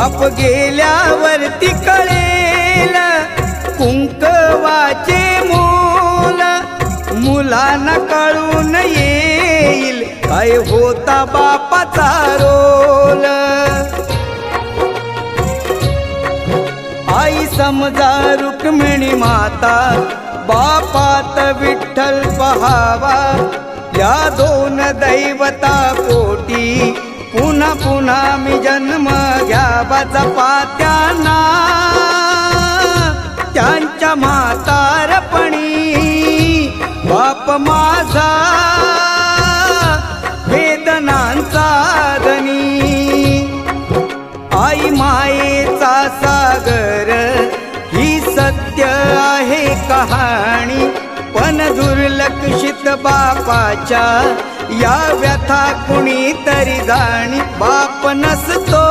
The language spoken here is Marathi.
बाप गेल्यावरती कळेल कुंकवाचे मोल, मुलांना कळून येईल काय होता बापाचा रोल। आई समजा रुक्मिणी माता, बापात विठ्ठल पहावा, या दोन दैवता पोटी पुन्हा पुन्हा मी जन्म घ्यावा। जपा त्यांना त्यांच्या म्हातारपणी, बाप माझा वेदनांचा धनी। आई मायेचा सागर ही सत्य आहे कहाणी, पण दुर्लक्षित बापाच्या या व्यथा कुणी तरी जाणी। बाप नसतो